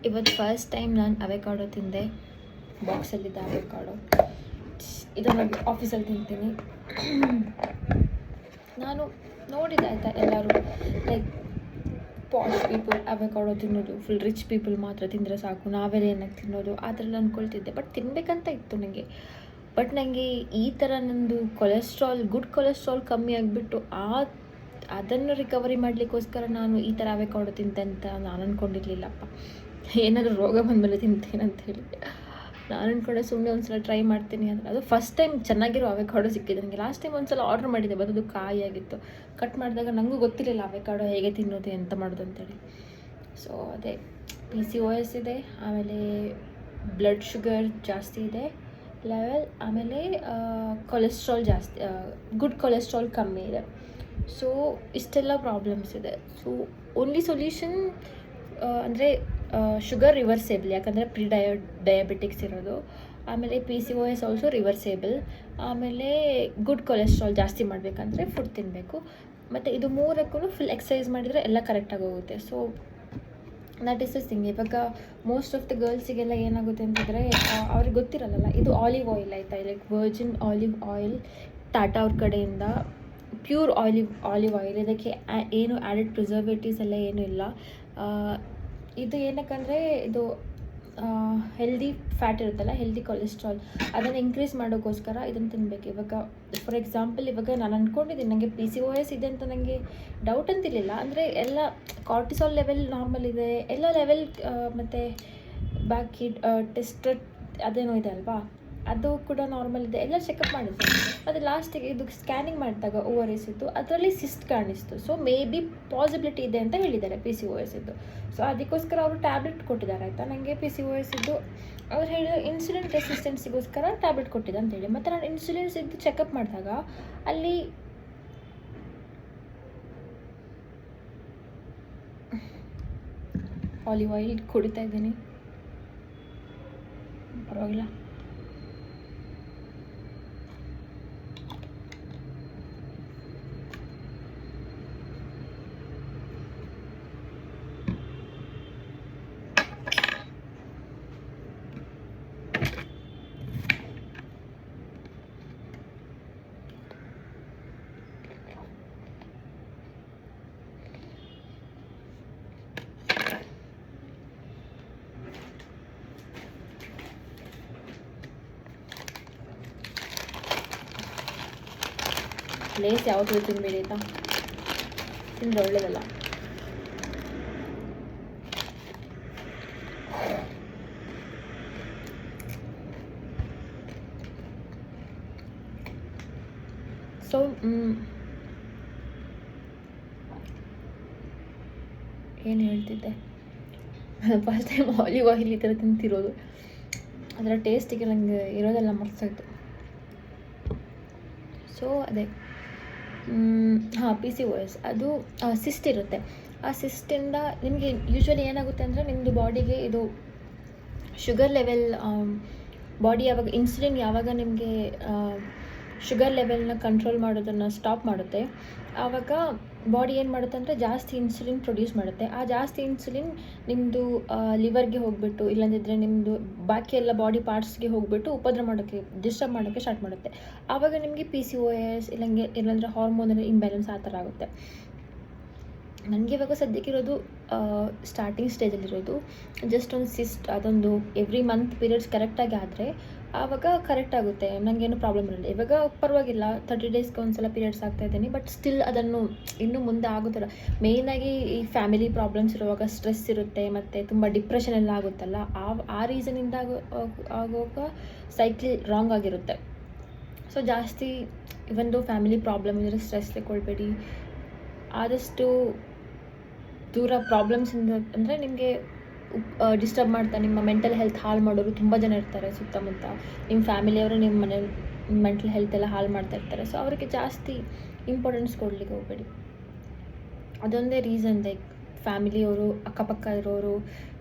ಇವತ್ತು first time ನಾನು avocado ತಿಂದೆ. ಬಾಕ್ಸಲ್ಲಿದ್ದ ಅವೆಕಾಡೋ ಇದನ್ನು ಆಫೀಸಲ್ಲಿ ತಿಂತೀನಿ. ನಾನು ನೋಡಿದೆ ಆಯಿತಾ, ಎಲ್ಲರೂ ಲೈಕ್ ಪಾಶ್ ಪೀಪಲ್ ಅವೆಕಾಡೋ ತಿನ್ನೋದು, ಫುಲ್ ರಿಚ್ ಪೀಪಲ್ ಮಾತ್ರ ತಿಂದರೆ ಸಾಕು, ನಾವೆಲ್ಲ ಏನಕ್ಕೆ ತಿನ್ನೋದು ಆ ಥರ ಅಂದ್ಕೊಳ್ತಿದ್ದೆ. ಬಟ್ ತಿನ್ನಬೇಕಂತ ಇತ್ತು ನನಗೆ. ಬಟ್ ನನಗೆ ಈ ಥರ ನಂದು ಗುಡ್ ಕೊಲೆಸ್ಟ್ರಾಲ್ ಕಮ್ಮಿ ಆಗಿಬಿಟ್ಟು ಅದನ್ನು ರಿಕವರಿ ಮಾಡಲಿಕ್ಕೋಸ್ಕರ ನಾನು ಈ ಥರ ಅವೆಕಾಡೋ ತಿಂತೆ ಅಂತ ನಾನು ಅಂದ್ಕೊಂಡಿರಲಿಲ್ಲಪ್ಪ. ಏನಾದರೂ ರೋಗ ಬಂದಮೇಲೆ ತಿಂತೇನೆ ಅಂಥೇಳಿ ನಾನು ಅಂದ್ಕೊಂಡೆ ಸುಮ್ಮನೆ ಒಂದು ಸಲ ಟ್ರೈ ಮಾಡ್ತೀನಿ ಅಂದರೆ. ಅದು ಫಸ್ಟ್ ಟೈಮ್ ಚೆನ್ನಾಗಿರೋ ಅವೆಕಾಡೋ ಸಿಕ್ಕಿದೆ ನನಗೆ. ಲಾಸ್ಟ್ ಟೈಮ್ ಒಂದು ಸಲ ಆರ್ಡ್ರ್ ಮಾಡಿದ್ದೆ, ಬಟ್ ಅದು ಕಾಯಿಯಾಗಿತ್ತು. ಕಟ್ ಮಾಡಿದಾಗ ನನಗೂ ಗೊತ್ತಿರಲಿಲ್ಲ ಅವೆಕಾಡೋ ಹೇಗೆ ತಿನ್ನೋದು, ಎಂತ ಮಾಡೋದು ಅಂತೇಳಿ. ಸೊ ಅದೇ PCOS ಇದೆ, ಆಮೇಲೆ ಬ್ಲಡ್ ಶುಗರ್ ಜಾಸ್ತಿ ಇದೆ ಲೆವೆಲ್, ಆಮೇಲೆ ಕೊಲೆಸ್ಟ್ರಾಲ್ ಜಾಸ್ತಿ, ಗುಡ್ ಕೊಲೆಸ್ಟ್ರಾಲ್ ಕಮ್ಮಿ ಇದೆ. ಸೊ ಇಷ್ಟೆಲ್ಲ ಪ್ರಾಬ್ಲಮ್ಸ್ ಇದೆ. ಸೊ ಓನ್ಲಿ ಸೊಲ್ಯೂಷನ್ ಅಂದರೆ ಶುಗರ್ ರಿವರ್ಸೇಬಲ್, ಯಾಕಂದರೆ ಡಯಾಬಿಟಿಕ್ಸ್ ಇರೋದು. ಆಮೇಲೆ PCOS ಆಲ್ಸೋ ರಿವರ್ಸೇಬಲ್. ಆಮೇಲೆ ಗುಡ್ ಕೊಲೆಸ್ಟ್ರಾಲ್ ಜಾಸ್ತಿ ಮಾಡಬೇಕಂದ್ರೆ ಫುಡ್ ತಿನ್ನಬೇಕು. ಮತ್ತು ಇದು ಮೂರಕ್ಕೂ ಫುಲ್ ಎಕ್ಸಸೈಸ್ ಮಾಡಿದರೆ ಎಲ್ಲ ಕರೆಕ್ಟಾಗಿ ಹೋಗುತ್ತೆ. So that is the thing. ಇವಾಗ ಮೋಸ್ಟ್ ಆಫ್ ದ ಗರ್ಲ್ಸಿಗೆಲ್ಲ ಏನಾಗುತ್ತೆ ಅಂತಂದರೆ ಅವ್ರಿಗೆ ಗೊತ್ತಿರಲ್ಲ, ಇದು ಆಲಿವ್ ಆಯಿಲ್ ಆಯಿತಾ, like Virgin olive oil Tata ಅವ್ರ ಕಡೆಯಿಂದ ಪ್ಯೂರ್ ಆಲಿವ್ ಆಯಿಲ್. ಇದಕ್ಕೆ ಏನು ಆ್ಯಡೆಡ್ ಪ್ರಿಸರ್ವೇಟಿವ್ಸ್ ಎಲ್ಲ ಏನೂ ಇಲ್ಲ. ಇದು ಏನಕ್ಕಂದರೆ ಇದು ಹೆಲ್ದಿ ಫ್ಯಾಟ್ ಇರುತ್ತಲ್ಲ, ಹೆಲ್ದಿ ಕೊಲೆಸ್ಟ್ರಾಲ್, ಅದನ್ನು ಇನ್ಕ್ರೀಸ್ ಮಾಡೋಕ್ಕೋಸ್ಕರ ಇದನ್ನು ತಿನ್ನಬೇಕು. ಇವಾಗ ಫಾರ್ ಎಕ್ಸಾಂಪಲ್, ಇವಾಗ ನಾನು ಅಂದ್ಕೊಂಡಿದ್ದೀನಿ ನನಗೆ PCOS ಇದೆ ಅಂತ ನನಗೆ ಡೌಟ್ ಅಂತಿರಲಿಲ್ಲ. ಅಂದರೆ ಎಲ್ಲ ಕಾರ್ಟಿಸಾಲ್ ಲೆವೆಲ್ ನಾರ್ಮಲ್ ಇದೆ, ಎಲ್ಲ ಲೆವೆಲ್, ಮತ್ತು ಬಾಕಿ ಟೆಸ್ಟ್ ಅದೇನೋ ಇದೆ ಅಲ್ವಾ, ಅದು ಕೂಡ ನಾರ್ಮಲ್ ಇದೆ, ಎಲ್ಲ ಚೆಕಪ್ ಮಾಡಿದ್ದೆ. ಮತ್ತು ಲಾಸ್ಟಿಗೆ ಇದು ಸ್ಕ್ಯಾನಿಂಗ್ ಮಾಡಿದಾಗ ORS ಇದ್ದು ಅದರಲ್ಲಿ ಸಿಸ್ಟ್ ಕಾಣಿಸ್ತು. ಸೊ ಮೇ ಬಿ ಪಾಸಿಬಿಲಿಟಿ ಇದೆ ಅಂತ ಹೇಳಿದ್ದಾರೆ PCOS ಇದ್ದು. ಸೊ ಅದಕ್ಕೋಸ್ಕರ ಅವರು ಟ್ಯಾಬ್ಲೆಟ್ ಕೊಟ್ಟಿದ್ದಾರೆ ಆಯಿತಾ ನನಗೆ PCOS ಇದ್ದು. ಅವ್ರು ಹೇಳಿದ ಇನ್ಸುಲಿನ್ ರೆಸಿಸ್ಟೆನ್ಸಿಗೋಸ್ಕರ ಟ್ಯಾಬ್ಲೆಟ್ ಕೊಟ್ಟಿದ್ದೆ ಅಂತೇಳಿ. ಮತ್ತು ನಾನು ಇನ್ಸುಲಿನ್ಸ್ ಇದ್ದು ಚೆಕಪ್ ಮಾಡಿದಾಗ ಅಲ್ಲಿ ಆಲಿವ್ ಆಯಿಲ್ ಕುಡಿತಾ ಇದ್ದೀನಿ, ಪರವಾಗಿಲ್ಲ. ಲೇಸ್ ಯಾವತ್ತೂ ತಿನ್ನಬೇಡಿ ಆಯಿತಾ, ತಿಂದರೆ ಒಳ್ಳೆಯದಲ್ಲ. ಸೊ ಏನು ಹೇಳ್ತಿದ್ದೆ, ಫಸ್ಟ್ ಟೈಮ್ ಆಲಿವ್ ಆಯಿಲ್ ಈ ಥರ ತಿಂತಿರೋದು, ಅದರ ಟೇಸ್ಟಿಗೆ ನನಗೆ ಇರೋದೆಲ್ಲ ಮರ್ತೋಯ್ತು. ಸೊ ಅದೇ PCOS ಅದು ಸಿಸ್ಟ್ ಇರುತ್ತೆ. ಆ ಸಿಸ್ಟಿಂದ ನಿಮಗೆ ಯೂಶ್ವಲಿ ಏನಾಗುತ್ತೆ ಅಂದರೆ ನಿಮ್ಮದು ಬಾಡಿಗೆ ಇದು ಶುಗರ್ ಲೆವೆಲ್, ಬಾಡಿ ಯಾವಾಗ ನಿಮಗೆ ಶುಗರ್ ಲೆವೆಲ್ನ ಕಂಟ್ರೋಲ್ ಮಾಡೋದನ್ನು ಸ್ಟಾಪ್ ಮಾಡುತ್ತೆ, ಆವಾಗ ಬಾಡಿ ಏನು ಮಾಡುತ್ತೆ ಅಂದರೆ ಜಾಸ್ತಿ ಇನ್ಸುಲಿನ್ ಪ್ರೊಡ್ಯೂಸ್ ಮಾಡುತ್ತೆ. ಆ ಜಾಸ್ತಿ ಇನ್ಸುಲಿನ್ ನಿಮ್ಮದು ಲಿವರ್ಗೆ ಹೋಗಿಬಿಟ್ಟು, ಇಲ್ಲಂದಿದ್ದರೆ ನಿಮ್ಮದು ಬಾಕಿ ಎಲ್ಲ ಬಾಡಿ ಪಾರ್ಟ್ಸ್ಗೆ ಹೋಗಿಬಿಟ್ಟು ಡಿಸ್ಟರ್ಬ್ ಮಾಡೋಕ್ಕೆ ಸ್ಟಾರ್ಟ್ ಮಾಡುತ್ತೆ. ಆವಾಗ ನಿಮಗೆ PCOS ಇಲ್ಲಾಂದರೆ ಹಾರ್ಮೋನಲ್ ಇಂಬ್ಯಾಲೆನ್ಸ್ ಆ ಥರ ಆಗುತ್ತೆ. ನನಗೆ ಇವಾಗ ಸದ್ಯಕ್ಕಿರೋದು ಸ್ಟಾರ್ಟಿಂಗ್ ಸ್ಟೇಜಲ್ಲಿರೋದು, ಜಸ್ಟ್ ಒಂದು ಸಿಸ್ಟ್, ಅದೊಂದು ಎವ್ರಿ ಮಂತ್ ಪೀರಿಯಡ್ಸ್ ಕರೆಕ್ಟಾಗಿ ಆದರೆ ಆವಾಗ ಕರೆಕ್ಟ್ ಆಗುತ್ತೆ, ನನಗೇನು ಪ್ರಾಬ್ಲಮ್ ಇರಲ್ಲ. ಇವಾಗ ಪರವಾಗಿಲ್ಲ, 30 ಡೇಸ್ಗೆ ಒಂದು ಸಲ ಪೀರಿಯಡ್ಸ್ ಆಗ್ತಾಯಿದ್ದೀನಿ. ಬಟ್ ಸ್ಟಿಲ್ ಅದನ್ನು ಇನ್ನೂ ಮುಂದೆ ಆಗೋದಿಲ್ಲ. ಮೇಯ್ನಾಗಿ ಈ ಫ್ಯಾಮಿಲಿ ಪ್ರಾಬ್ಲಮ್ಸ್ ಇರುವಾಗ ಸ್ಟ್ರೆಸ್ ಇರುತ್ತೆ, ಮತ್ತು ತುಂಬ ಡಿಪ್ರೆಷನ್ ಎಲ್ಲ ಆಗುತ್ತಲ್ಲ, ಆ ರೀಸನಿಂದ ಆಗುವಾಗ ಸೈಕಲ್ ರಾಂಗ್ ಆಗಿರುತ್ತೆ. ಸೊ ಜಾಸ್ತಿ ಇವೊಂದು ಫ್ಯಾಮಿಲಿ ಪ್ರಾಬ್ಲಮ್ ಇದ್ದರೆ ಸ್ಟ್ರೆಸ್ ತಗೊಳ್ಬೇಡಿ. ಆದಷ್ಟು ದೂರ ಪ್ರಾಬ್ಲಮ್ಸಿಂದ, ಅಂದರೆ ನಿಮಗೆ ಡಿಸ್ಟರ್ಬ್ ಮಾಡ್ತಾ ನಿಮ್ಮ ಮೆಂಟಲ್ ಹೆಲ್ತ್ ಹಾಳು ಮಾಡೋರು ತುಂಬ ಜನ ಇರ್ತಾರೆ ಸುತ್ತಮುತ್ತ. ನಿಮ್ಮ ಫ್ಯಾಮಿಲಿಯವರು ನಿಮ್ಮ ಮನೆ ಮೆಂಟಲ್ ಹೆಲ್ತ್ ಎಲ್ಲ ಹಾಳು ಮಾಡ್ತಾ ಇರ್ತಾರೆ. ಸೊ ಅವರಿಗೆ ಜಾಸ್ತಿ ಇಂಪಾರ್ಟೆನ್ಸ್ ಕೊಡಲಿಕ್ಕೆ ಹೋಗಬೇಡಿ. ಅದೊಂದೇ ರೀಸನ್, ಲೈಕ್ ಫ್ಯಾಮಿಲಿಯವರು, ಅಕ್ಕಪಕ್ಕ ಇರೋರು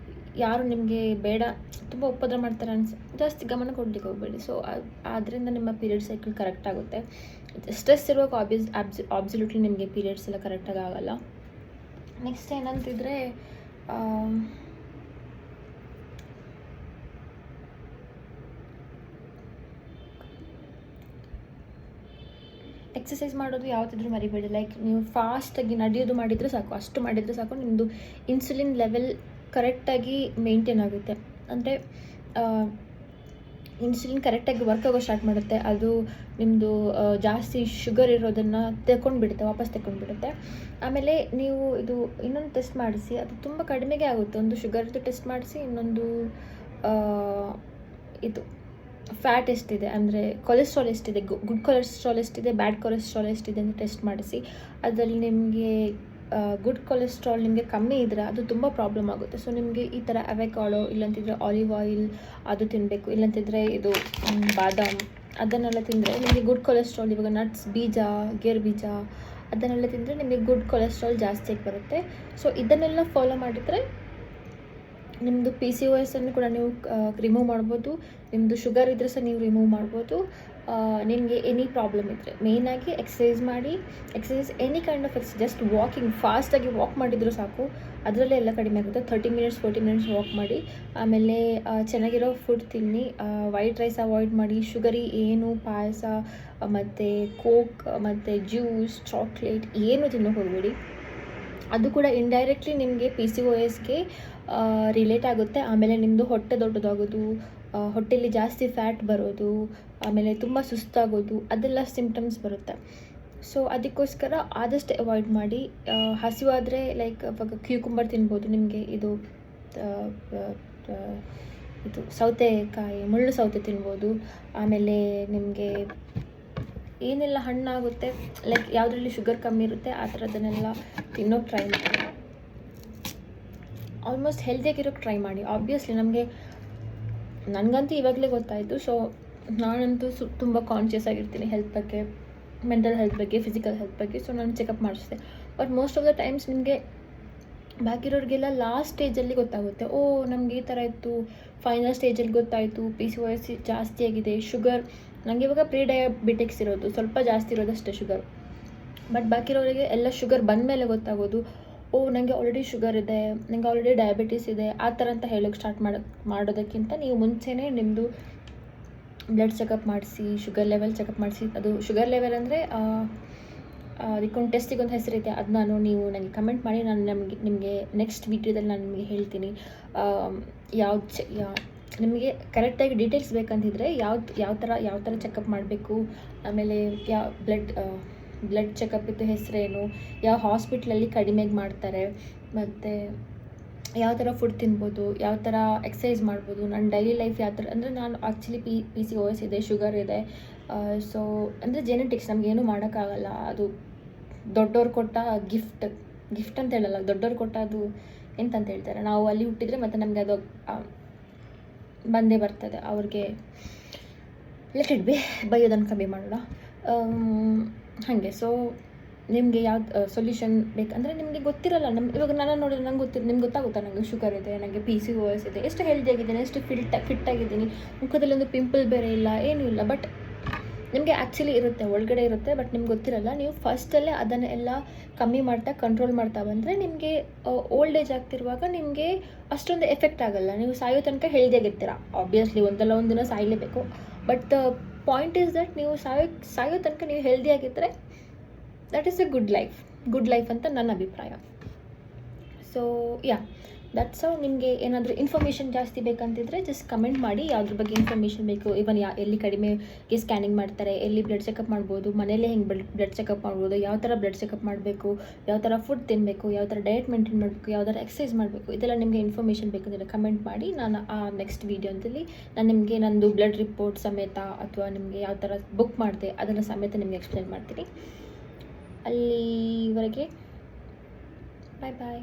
ಯಾರು ನಿಮಗೆ ಬೇಡ, ತುಂಬ ಉಪದ್ರ ಮಾಡ್ತಾರೆ ಜಾಸ್ತಿ ಗಮನ ಕೊಡಲಿಕ್ಕೆ ಹೋಗಬೇಡಿ. ಸೊ ಆದ್ದರಿಂದ ನಿಮ್ಮ ಪೀರಿಯಡ್ ಸೈಕಲ್ ಕರೆಕ್ಟ್ ಆಗುತ್ತೆ. ಸ್ಟ್ರೆಸ್ ಇರುವಾಗ ಆಬ್ಸಲ್ಯೂಟ್ಲಿ ನಿಮಗೆ ಪೀರಿಯಡ್ಸ್ ಎಲ್ಲ ಕರೆಕ್ಟಾಗಿ ಆಗಲ್ಲ. ನೆಕ್ಸ್ಟ್ ಏನಂತಿದ್ರೆ ಎಕ್ಸಸೈಸ್ ಮಾಡೋದು ಯಾವತ್ತಿದ್ರೂ ಮರಿಬೇಡಿ. ಲೈಕ್ ನೀವು ಫಾಸ್ಟಾಗಿ ನಡೆಯೋದು ಮಾಡಿದರೆ ಸಾಕು, ಅಷ್ಟು ಮಾಡಿದರೆ ಸಾಕು ನಿಮ್ಮದು ಇನ್ಸುಲಿನ್ ಲೆವೆಲ್ ಕರೆಕ್ಟಾಗಿ ಮೇಂಟೈನ್ ಆಗುತ್ತೆ. ಅಂದರೆ ಇನ್ಸುಲಿನ್ ಕರೆಕ್ಟಾಗಿ ವರ್ಕ್ ಆಗೋ ಸ್ಟಾರ್ಟ್ ಮಾಡುತ್ತೆ. ಅದು ನಿಮ್ಮದು ಜಾಸ್ತಿ ಶುಗರ್ ಇರೋದನ್ನು ವಾಪಸ್ ತಗೊಂಡ್ಬಿಡುತ್ತೆ. ಆಮೇಲೆ ನೀವು ಇದು ಇನ್ನೊಂದು ಟೆಸ್ಟ್ ಮಾಡಿಸಿ, ಅದು ತುಂಬ ಕಡಿಮೆಗೆ ಆಗುತ್ತೆ. ಒಂದು ಶುಗರ್ದು ಟೆಸ್ಟ್ ಮಾಡಿಸಿ, ಇನ್ನೊಂದು ಇದು ಫ್ಯಾಟ್ ಎಷ್ಟಿದೆ, ಅಂದರೆ ಕೊಲೆಸ್ಟ್ರಾಲ್ ಎಷ್ಟಿದೆ, ಗುಡ್ ಕೊಲೆಸ್ಟ್ರಾಲ್ ಎಷ್ಟಿದೆ, ಬ್ಯಾಡ್ ಕೊಲೆಸ್ಟ್ರಾಲ್ ಎಷ್ಟಿದೆ ಅಂತ ಟೆಸ್ಟ್ ಮಾಡಿಸಿ. ಅದರಲ್ಲಿ ನಿಮಗೆ ಗುಡ್ ಕೊಲೆಸ್ಟ್ರಾಲ್ ನಿಮಗೆ ಕಮ್ಮಿ ಇದ್ದರೆ ಅದು ತುಂಬ ಪ್ರಾಬ್ಲಮ್ ಆಗುತ್ತೆ. ಸೊ ನಿಮಗೆ ಈ ಥರ ಅವೆಕಾಡೋ, ಇಲ್ಲಂತಿದ್ರೆ ಆಲಿವ್ ಆಯಿಲ್ ಅದು ತಿನ್ನಬೇಕು, ಇಲ್ಲಂತಿದ್ರೆ ಇದು ಬಾದಾಮ್ ಅದನ್ನೆಲ್ಲ ತಿಂದರೆ ನಿಮಗೆ ಗುಡ್ ಕೊಲೆಸ್ಟ್ರಾಲ್, ಇವಾಗ ನಟ್ಸ್, ಬೀಜ, ಗೇರು ಬೀಜ ಅದನ್ನೆಲ್ಲ ತಿಂದರೆ ನಿಮಗೆ ಗುಡ್ ಕೊಲೆಸ್ಟ್ರಾಲ್ ಜಾಸ್ತಿಯಾಗಿ ಬರುತ್ತೆ. ಸೊ ಇದನ್ನೆಲ್ಲ ಫಾಲೋ ಮಾಡಿದರೆ ನಿಮ್ಮದು PCOS ಅನ್ನು ಕೂಡ ನೀವು ರಿಮೂವ್ ಮಾಡ್ಬೋದು. ನಿಮ್ಮದು ಶುಗರ್ ಇದ್ದರೆ ಸಹ ನೀವು ರಿಮೂವ್ ಮಾಡ್ಬೋದು. ನಿಮಗೆ ಎನಿ ಪ್ರಾಬ್ಲಮ್ ಇದ್ದರೆ ಮೇಯ್ನಾಗಿ ಎಕ್ಸಸೈಸ್ ಮಾಡಿ. Exercise any kind of exercise, just walking, ಫಾಸ್ಟಾಗಿ ವಾಕ್ ಮಾಡಿದರೂ ಸಾಕು, ಅದರಲ್ಲೇ ಎಲ್ಲ ಕಡಿಮೆ ಆಗುತ್ತೆ. 30 ಮಿನಿಟ್ಸ್ 40 ಮಿನಿಟ್ಸ್ ವಾಕ್ ಮಾಡಿ. ಆಮೇಲೆ ಚೆನ್ನಾಗಿರೋ ಫುಡ್ ತಿನ್ನಿ. ವೈಟ್ ರೈಸ್ ಅವಾಯ್ಡ್ ಮಾಡಿ. ಶುಗರಿ ಏನು ಪಾಯಸ ಮತ್ತು ಕೋಕ್ ಮತ್ತು ಜ್ಯೂಸ್, ಚಾಕ್ಲೇಟ್ ಏನು ತಿನ್ನೋಕೆ ಹೋಗಬೇಡಿ. ಅದು ಕೂಡ ಇಂಡೈರೆಕ್ಟ್ಲಿ ನಿಮಗೆ PCOSಗೆ ರಿಲೇಟ್ ಆಗುತ್ತೆ. ಆಮೇಲೆ ನಿಮ್ಮದು ಹೊಟ್ಟೆ ದೊಡ್ಡದಾಗೋದು, ಹೊಟ್ಟೆಯಲ್ಲಿ ಜಾಸ್ತಿ ಫ್ಯಾಟ್ ಬರೋದು, ಆಮೇಲೆ ತುಂಬ ಸುಸ್ತಾಗೋದು, ಅದೆಲ್ಲ ಸಿಂಪ್ಟಮ್ಸ್ ಬರುತ್ತೆ. ಸೊ ಅದಕ್ಕೋಸ್ಕರ ಆದಷ್ಟು ಅವಾಯ್ಡ್ ಮಾಡಿ. ಹಸಿವಾದರೆ ಲೈಕ್ ಇವಾಗ ಕ್ಯೂಕುಂಬರ್ ತಿನ್ಬೋದು. ನಿಮಗೆ ಇದು ಸೌತೆಕಾಯಿ, ಮುಳ್ಳು ಸೌತೆ ತಿನ್ಬೋದು. ಆಮೇಲೆ ನಿಮಗೆ ಏನೆಲ್ಲ ಹಣ್ಣಾಗುತ್ತೆ, ಲೈಕ್ ಯಾವುದ್ರಲ್ಲಿ ಶುಗರ್ ಕಮ್ಮಿ ಇರುತ್ತೆ ಆ ಥರದನ್ನೆಲ್ಲ ತಿನ್ನೋಕೆ ಟ್ರೈ ಮಾಡಿ. ಆಲ್ಮೋಸ್ಟ್ ಹೆಲ್ದಿಯಾಗಿರೋಕ್ಕೆ ಟ್ರೈ ಮಾಡಿ. ಆಬ್ವಿಯಸ್ಲಿ ನನಗಂತೂ ಇವಾಗಲೇ ಗೊತ್ತಾಯಿತು. ಸೊ ನಾನಂತೂ ತುಂಬ ಕಾನ್ಷಿಯಸ್ ಆಗಿರ್ತೀನಿ ಹೆಲ್ತ್ ಬಗ್ಗೆ, ಮೆಂಟಲ್ ಹೆಲ್ತ್ ಬಗ್ಗೆ, ಫಿಸಿಕಲ್ ಹೆಲ್ತ್ ಬಗ್ಗೆ. ಸೊ ನಾನು ಚೆಕಪ್ ಮಾಡಿಸಿದೆ. But most of the times ನಿಮಗೆ ಬಾಕಿರೋರಿಗೆಲ್ಲ ಲಾಸ್ಟ್ ಸ್ಟೇಜಲ್ಲಿ ಗೊತ್ತಾಗುತ್ತೆ. ನಮಗೆ ಈ ಥರ ಇತ್ತು, ಫೈನಲ್ ಸ್ಟೇಜಲ್ಲಿ ಗೊತ್ತಾಯಿತು PCOS ಜಾಸ್ತಿ ಆಗಿದೆ, ಶುಗರ್. ನನಗೆ ಇವಾಗ ಡಯಾಬಿಟಿಕ್ಸ್ ಇರೋದು, ಸ್ವಲ್ಪ ಜಾಸ್ತಿ ಇರೋದಷ್ಟೇ ಶುಗರ್. ಬಟ್ ಬಾಕಿರೋರಿಗೆ ಎಲ್ಲ ಶುಗರ್ ಬಂದ ಮೇಲೆ ಗೊತ್ತಾಗೋದು, ನನಗೆ ಆಲ್ರೆಡಿ ಶುಗರ್ ಇದೆ, ನನಗೆ ಆಲ್ರೆಡಿ ಡಯಾಬಿಟಿಸ್ ಇದೆ, ಆ ಥರ ಅಂತ ಹೇಳೋಕ್ಕೆ ಸ್ಟಾರ್ಟ್ ಮಾಡೋದಕ್ಕಿಂತ ನೀವು ಮುಂಚೆನೇ ನಿಮ್ಮದು ಬ್ಲಡ್ ಚೆಕಪ್ ಮಾಡಿಸಿ, ಶುಗರ್ ಲೆವೆಲ್ ಚೆಕಪ್ ಮಾಡಿಸಿ. ಅದು ಶುಗರ್ ಲೆವೆಲ್ ಅಂದರೆ ಅದಕ್ಕೊಂದು ಟೆಸ್ಟಿಗೊಂದು ಹೆಸರಿದೆ, ಅದು ನೀವು ನನಗೆ ಕಮೆಂಟ್ ಮಾಡಿ. ನಾನು ನಿಮಗೆ ನೆಕ್ಸ್ಟ್ ವೀಡಿಯೋದಲ್ಲಿ ನಾನು ನಿಮಗೆ ಹೇಳ್ತೀನಿ ನಿಮಗೆ ಕರೆಕ್ಟಾಗಿ ಡೀಟೇಲ್ಸ್ ಬೇಕಂತಿದ್ರೆ ಯಾವ ಥರ ಚೆಕಪ್ ಮಾಡಬೇಕು, ಆಮೇಲೆ ಬ್ಲಡ್ ಚೆಕಪ್ಪಿದ್ದು ಹೆಸರೇನು, ಯಾವ ಹಾಸ್ಪಿಟ್ಲಲ್ಲಿ ಕಡಿಮೆಗೆ ಮಾಡ್ತಾರೆ, ಮತ್ತು ಯಾವ ಥರ ಫುಡ್ ತಿನ್ಬೋದು, ಯಾವ ಥರ ಎಕ್ಸಸೈಸ್ ಮಾಡ್ಬೋದು, ನನ್ನ ಡೈಲಿ ಲೈಫ್ ಯಾವ ಥರ. ಅಂದರೆ ನಾನು ಆ್ಯಕ್ಚುಲಿ PCOS ಇದೆ, ಶುಗರ್ ಇದೆ. ಸೊ ಅಂದರೆ ಜೆನೆಟಿಕ್ಸ್, ನಮಗೇನು ಮಾಡೋಕ್ಕಾಗಲ್ಲ. ಅದು ದೊಡ್ಡವ್ರು ಕೊಟ್ಟ ಗಿಫ್ಟ್ ಅಂತ ಹೇಳಲ್ಲ, ದೊಡ್ಡವ್ರು ಕೊಟ್ಟ ಅದು ಎಂತಂತ ಹೇಳ್ತಾರೆ, ನಾವು ಅಲ್ಲಿ ಹುಟ್ಟಿದರೆ ಮತ್ತು ನಮಗೆ ಅದು ಬಂದೇ ಬರ್ತದೆ. ಅವ್ರಿಗೆ ಲೆಟ್ ಇಟ್ ಬಿ, ಬೈಯೋದನ್ನು ಕಮ್ಮಿ ಮಾಡೋಣ ಹಾಗೆ. ಸೊ ನಿಮಗೆ ಯಾವ್ದು ಸೊಲ್ಯೂಷನ್ ಬೇಕಂದರೆ ನಿಮಗೆ ಗೊತ್ತಿರಲ್ಲ. ಇವಾಗ ನಾನು ನೋಡಿದ್ರೆ ನಿಮ್ಗೆ ಗೊತ್ತಾಗುತ್ತಾ ನನಗೆ ಶುಗರ್ ಇದೆ, ನನಗೆ PCOS ಇದೆ, ಎಷ್ಟು ಹೆಲ್ದಿಯಾಗಿದ್ದೀನಿ, ಎಷ್ಟು ಫಿಟ್ಟಾಗಿದ್ದೀನಿ, ಮುಖದಲ್ಲಿ ಒಂದು ಪಿಂಪಲ್ ಬೇರೆ ಇಲ್ಲ, ಏನೂ ಇಲ್ಲ. ಬಟ್ ನಿಮಗೆ ಆ್ಯಕ್ಚುಲಿ ಇರುತ್ತೆ, ಒಳಗಡೆ ಇರುತ್ತೆ, ಬಟ್ ನಿಮ್ಗೆ ಗೊತ್ತಿರಲ್ಲ. ನೀವು ಫಸ್ಟಲ್ಲೇ ಅದನ್ನೆಲ್ಲ ಕಮ್ಮಿ ಮಾಡ್ತಾ ಕಂಟ್ರೋಲ್ ಮಾಡ್ತಾ ಬಂದರೆ ನಿಮಗೆ ಓಲ್ಡ್ ಏಜ್ ಆಗ್ತಿರುವಾಗ ನಿಮಗೆ ಅಷ್ಟೊಂದು ಎಫೆಕ್ಟ್ ಆಗಲ್ಲ. ನೀವು ಸಾಯೋ ತನಕ ಹೆಲ್ದಿಯಾಗಿರ್ತೀರ. ಆಬ್ವಿಯಸ್ಲಿ ಒಂದಲ್ಲ ಒಂದು ದಿನ ಸಾಯಲೇಬೇಕು. But the point is that ನೀವು ಸಾಯೋ ತನಕ ನೀವು ಹೆಲ್ದಿಯಾಗಿದ್ದರೆ that is a good life ಅಂತ ನನ್ನ ಅಭಿಪ್ರಾಯ. So that's how. ನಿಮಗೆ ಏನಾದರೂ ಇನ್ಫಾರ್ಮೇಷನ್ ಜಾಸ್ತಿ ಬೇಕಂತಿದ್ರೆ ಜಸ್ಟ್ ಕಮೆಂಟ್ ಮಾಡಿ, ಯಾವುದ್ರ ಬಗ್ಗೆ ಇನ್ಫಾರ್ಮೇಷನ್ ಬೇಕು. ಇವನ್ ಎಲ್ಲಿ ಕಡಿಮೆಗೆ ಸ್ಕ್ಯಾನಿಂಗ್ ಮಾಡ್ತಾರೆ, ಎಲ್ಲಿ ಬ್ಲಡ್ ಚೆಕಪ್ ಮಾಡ್ಬೋದು, ಮನೇಲೇ ಹೆಂಗೆ ಬ್ಲಡ್ ಚೆಕಪ್ ಮಾಡ್ಬೋದು, ಯಾವ ಥರ ಬ್ಲಡ್ ಚೆಕಪ್ ಮಾಡಬೇಕು, ಯಾವ ಥರ ಫುಡ್ ತಿನ್ನಬೇಕು, ಯಾವ ಥರ ಡಯಟ್ ಮೇಂಟೈನ್ ಮಾಡಬೇಕು, ಯಾವ ಥರ ಎಕ್ಸಸೈಸ್ ಮಾಡಬೇಕು, ಇದೆಲ್ಲ ನಿಮಗೆ ಇನ್ಫಾರ್ಮೇಷನ್ ಬೇಕಂದರೆ ಕಮೆಂಟ್ ಮಾಡಿ. ನಾನು ಆ ನೆಕ್ಸ್ಟ್ ವೀಡಿಯೋದಲ್ಲಿ ನಾನು ನಿಮಗೆ ನಂದು ಬ್ಲಡ್ ರಿಪೋರ್ಟ್ ಸಮೇತ, ಅಥವಾ ನಿಮಗೆ ಯಾವ ಥರ ಬುಕ್ ಮಾಡಿದೆ ಅದನ್ನು ಸಮೇತ ನಿಮಗೆ ಎಕ್ಸ್ಪ್ಲೇನ್ ಮಾಡ್ತೀನಿ. ಅಲ್ಲಿವರೆಗೆ ಬಾಯ್.